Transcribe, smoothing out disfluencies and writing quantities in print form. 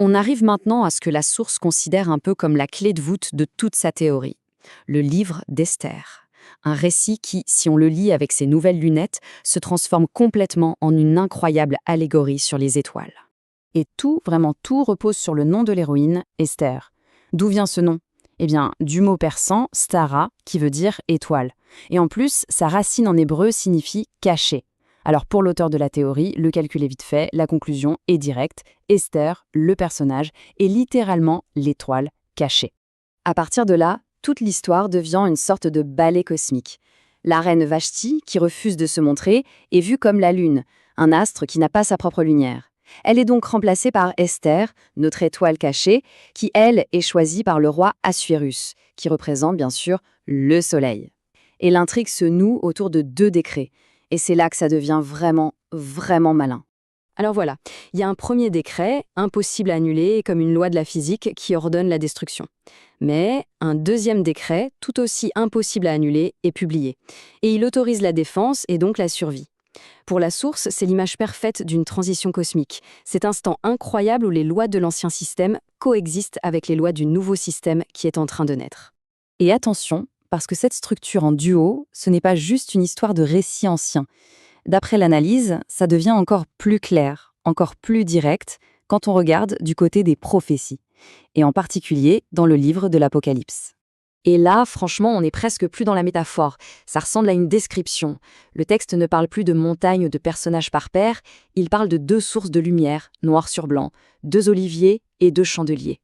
On arrive maintenant à ce que la source considère un peu comme la clé de voûte de toute sa théorie, le livre d'Esther. Un récit qui, si on le lit avec ses nouvelles lunettes, se transforme complètement en une incroyable allégorie sur les étoiles. Et tout, vraiment tout, repose sur le nom de l'héroïne, Esther. D'où vient ce nom? Eh bien, du mot persan, stara, qui veut dire étoile. Et en plus, sa racine en hébreu signifie caché. Alors pour l'auteur de la théorie, le calcul est vite fait, la conclusion est directe. Esther, le personnage, est littéralement l'étoile cachée. À partir de là, toute l'histoire devient une sorte de ballet cosmique. La reine Vashti, qui refuse de se montrer, est vue comme la lune, un astre qui n'a pas sa propre lumière. Elle est donc remplacée par Esther, notre étoile cachée, qui, elle, est choisie par le roi Assuérus, qui représente bien sûr le soleil. Et l'intrigue se noue autour de 2 décrets. Et c'est là que ça devient vraiment, vraiment malin. Alors voilà, il y a un premier décret, impossible à annuler, comme une loi de la physique qui ordonne la destruction. Mais un deuxième décret, tout aussi impossible à annuler, est publié. Et il autorise la défense et donc la survie. Pour la source, c'est l'image parfaite d'une transition cosmique. Cet instant incroyable où les lois de l'ancien système coexistent avec les lois du nouveau système qui est en train de naître. Et attention, parce que cette structure en duo, ce n'est pas juste une histoire de récit ancien. D'après l'analyse, ça devient encore plus clair, encore plus direct, quand on regarde du côté des prophéties, et en particulier dans le livre de l'Apocalypse. Et là, franchement, on n'est presque plus dans la métaphore. Ça ressemble à une description. Le texte ne parle plus de montagnes de personnages par paire, il parle de 2 sources de lumière, noir sur blanc, 2 oliviers et 2 chandeliers.